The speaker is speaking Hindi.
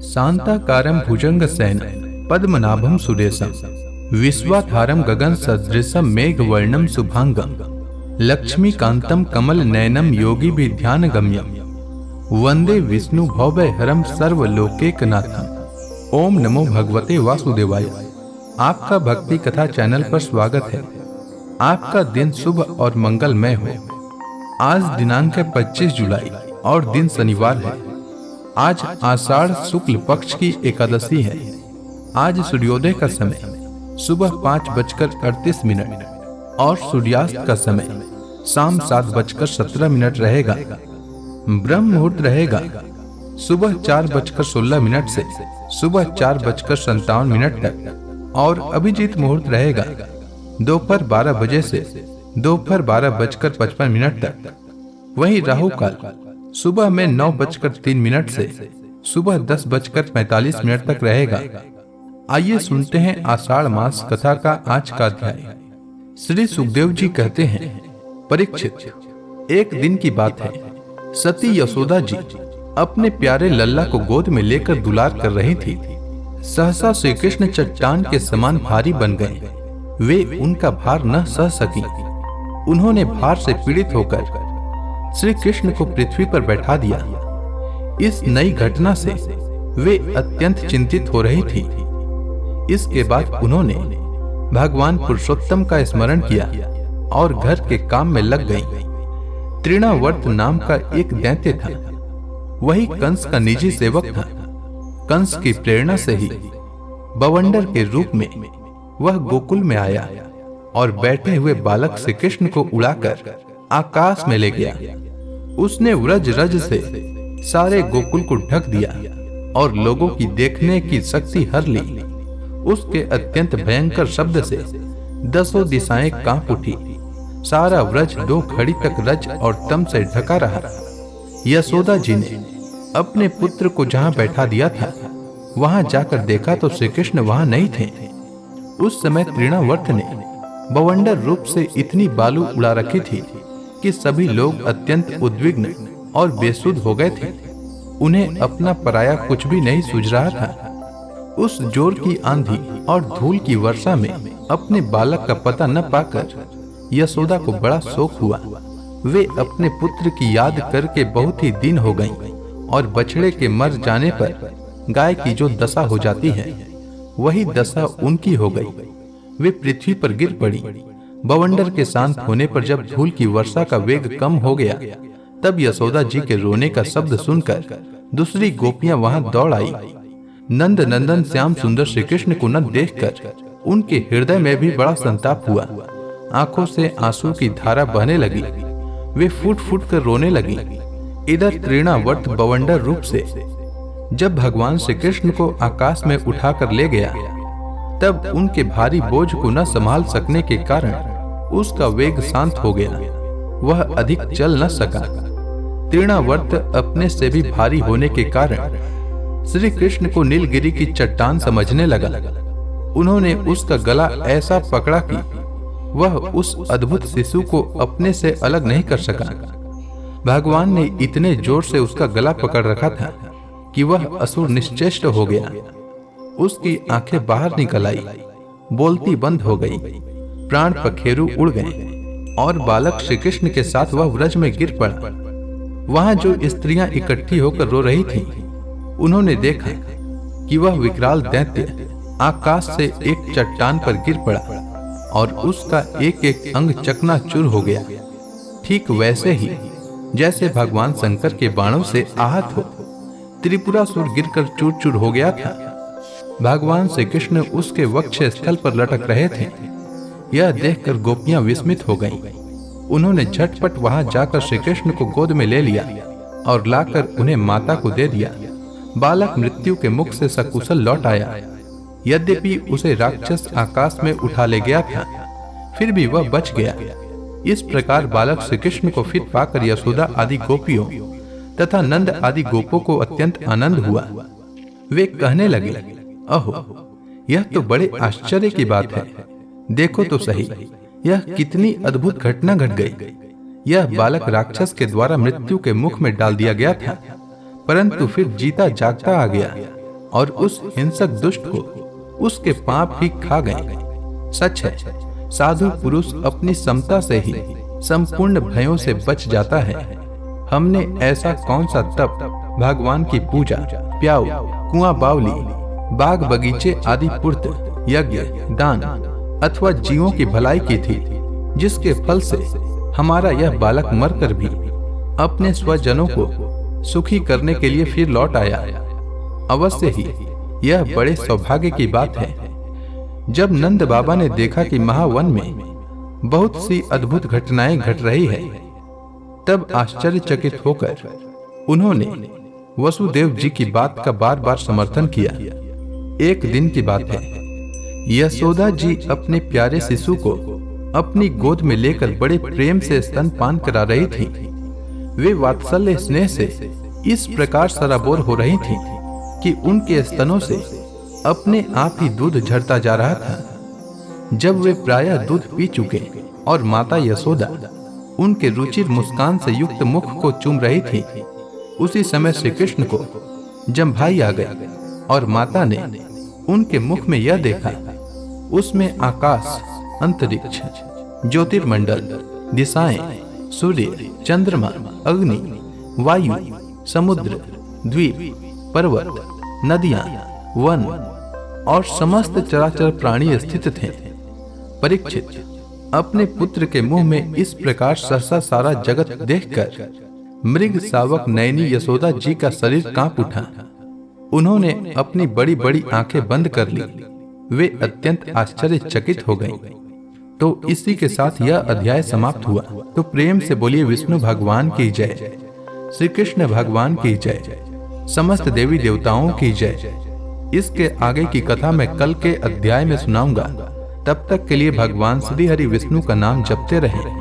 शांताकारं भुजंगशयनं पद्मनाभं सुरेशं विश्वाधारं गगन सदृशं मेघवर्णं शुभांगं लक्ष्मीकान्तं कमलनयनं योगिभिर्ध्यानगम्यं वंदे विष्णु भवभयहरं सर्वलोकैकनाथं। ओम नमो भगवते वासुदेवाय। आपका भक्ति कथा चैनल पर स्वागत है। आपका दिन शुभ और मंगलमय हो। आज दिनांक है 25 जुलाई और दिन शनिवार है। आज आषाढ़ शुक्ल पक्ष की एकादशी है। आज सूर्योदय का समय सुबह 5:38 और सूर्यास्त का समय शाम 7:17 रहेगा। ब्रह्म मुहूर्त रहेगा सुबह 4:16 से सुबह 4:57 तक और अभिजीत मुहूर्त रहेगा दोपहर 12 बजे से दोपहर 12:55 तक। वहीं राहु काल सुबह में 9:03 से सुबह 10:45 तक रहेगा। आइए सुनते हैं आषाढ़ मास कथा का आज का अध्याय। श्री सुखदेव जी कहते हैं, परीक्षित, एक दिन की बात है। सती यशोदा जी अपने प्यारे लल्ला को गोद में लेकर दुलार कर रही थी। सहसा श्री कृष्ण चट्टान के समान भारी बन गए। वे उनका भार न सह सकी। उन्होंने भार से पीड़ित होकर श्री कृष्ण को पृथ्वी पर बैठा दिया। इस नई घटना से वे अत्यंत चिंतित हो रही थी। इसके बाद उन्होंने भगवान पुरुषोत्तम का स्मरण किया और घर के काम में लग गईं। तृणावर्त नाम का एक दैत्य था। वही कंस का निजी सेवक था। कंस की प्रेरणा से ही बवंडर के रूप में वह गोकुल में आया और बैठे हुए बालक श्री कृष्ण को उड़ाकर आकाश में ले गया। उसने व्रज रज से सारे गोकुल को ढक दिया और लोगों की देखने की शक्ति हर ली। उसके अत्यंत भयंकर शब्द से 10 दिशाएं कांप उठी। सारा व्रज 2 घड़ी तक रज और तम से ढका रहा। यशोदा जी ने अपने पुत्र को जहां बैठा दिया था वहां जाकर देखा तो श्री कृष्ण वहां नहीं थे। उस समय तृणावर्त ने बवंडर रूप से इतनी बालू उड़ा रखी थी कि सभी लोग अत्यंत उद्विग्न और बेसुध हो गए थे। उन्हें अपना पराया कुछ भी नहीं सूझ रहा था। उस जोर की आंधी और धूल की वर्षा में अपने बालक का पता न पाकर यशोदा को बड़ा शोक हुआ। वे अपने पुत्र की याद करके बहुत ही दिन हो गईं और बछड़े के मर जाने पर गाय की जो दशा हो जाती है वही दशा उनकी हो गई। वे पृथ्वी पर गिर पड़ी। बवंडर के शांत होने पर जब धूल की वर्षा का वेग कम हो गया तब यशोदा जी के रोने का शब्द सुनकर दूसरी गोपियां वहां दौड़ आई। नंद नंदन श्याम सुंदर श्री कृष्ण को न देखकर उनके हृदय में भी बड़ा संताप हुआ। आंखों से आंसू की धारा बहने लगी। वे फूट फूट कर रोने लगी। इधर तृणावर्त बवंडर रूप से जब भगवान श्री कृष्ण को आकाश में उठाकर ले गया तब उनके भारी बोझ को न संभाल सकने के कारण उसका वेग शांत हो गया। वह अधिक चल न सका। तृणावर्त अपने से भी भारी होने के कारण श्री कृष्ण को नीलगिरी की चट्टान समझने लगा। उन्होंने उसका गला ऐसा पकड़ा कि वह उस अद्भुत शिशु को अपने से अलग नहीं कर सका। भगवान ने इतने जोर से उसका गला पकड़ रखा था कि वह असुर निश्चेष्ट हो गया। उसकी आंखें बाहर निकल आई, बोलती बंद हो गई, प्राण पखेरु उड़ गए और बालक श्री कृष्ण के साथ वह व्रज में गिर पड़ा। वहां जो स्त्रियां इकट्ठी होकर रो रही थीं, उन्होंने देखा कि वह विकराल दैत्य आकाश से एक चट्टान पर गिर पड़ा और उसका एक एक अंग चकनाचूर हो गया। ठीक वैसे ही जैसे भगवान शंकर के बाणों से आहत हो त्रिपुरासुर गिरकर चूर चूर हो गया था। भगवान श्री कृष्ण उसके वक्ष स्थल पर लटक रहे थे। यह देखकर गोपियां विस्मित हो गईं। उन्होंने झटपट वहां जाकर श्री कृष्ण को गोद में ले लिया और लाकर उन्हें माता को दे दिया। बालक मृत्यु के मुख से सकुशल लौट आया। यद्यपि उसे राक्षस आकाश में उठा ले गया था, फिर भी वह बच गया। इस प्रकार बालक श्री कृष्ण को फिर पाकर यशोदा आदि गोपियों तथा नंद आदि गोपों को अत्यंत आनंद हुआ। वे कहने लगे, अहो, यह तो बड़े आश्चर्य की बात है। देखो तो सही, यह कितनी अद्भुत घटना घट गई। यह बालक राक्षस के द्वारा मृत्यु के मुख में डाल दिया गया था, परंतु फिर जीता जागता आ गया। और उस हिंसक दुष्ट को उसके पाप ही खा गए। सच है, साधु पुरुष अपनी समता से ही संपूर्ण भयों से बच जाता है। हमने ऐसा कौन सा तप, भगवान की पूजा, प्याऊ, कुआं बावली, बाग बगीचे आदि पुर्त, यज्ञ, दान अथवा जीवों की भलाई की थी, जिसके फल से हमारा यह बालक मरकर भी अपने स्वजनों को सुखी करने के लिए फिर लौट आया। अवश्य ही यह बड़े सौभाग्य की बात है। जब नंद बाबा ने देखा कि महावन में बहुत सी अद्भुत घटनाएं घट रही है, तब आश्चर्यचकित होकर उन्होंने वसुदेव जी की बात का बार बार समर्थन किया। एक दिन की बात है, यशोदा जी अपने प्यारे शिशु को अपनी गोद में लेकर बड़े प्रेम से स्तनपान करा रही थी। वे वात्सल्य स्नेह से इस प्रकार सराबोर हो रही थी कि उनके स्तनों से अपने आप ही दूध झरता जा रहा था। जब वे प्रायः दूध पी चुके और माता यशोदा उनके रुचिर मुस्कान से युक्त मुख को चूम रही थी, उसी समय श्री कृष्ण को जमभाई आ गए और माता ने उनके मुख में यह देखा, उसमें आकाश, अंतरिक्ष, ज्योतिर्मंडल, दिशाएं, सूर्य, चंद्रमा, अग्नि, वायु, समुद्र, द्वीप, पर्वत, नदियां, वन और समस्त चराचर प्राणी स्थित थे। परीक्षित अपने पुत्र के मुंह में इस प्रकार सहसा सारा जगत देखकर मृग शावक नयनी यशोदा जी का शरीर कांप उठा। उन्होंने अपनी बड़ी बड़ी आंखें बंद कर ली। वे अत्यंत आश्चर्यचकित हो गईं। तो इसी के साथ यह अध्याय समाप्त हुआ। तो प्रेम से बोलिए विष्णु भगवान की जय, श्री कृष्ण भगवान की जय, समस्त देवी देवताओं की जय। इसके आगे की कथा मैं कल के अध्याय में सुनाऊंगा। तब तक के लिए भगवान श्री हरि विष्णु का नाम जपते रहें।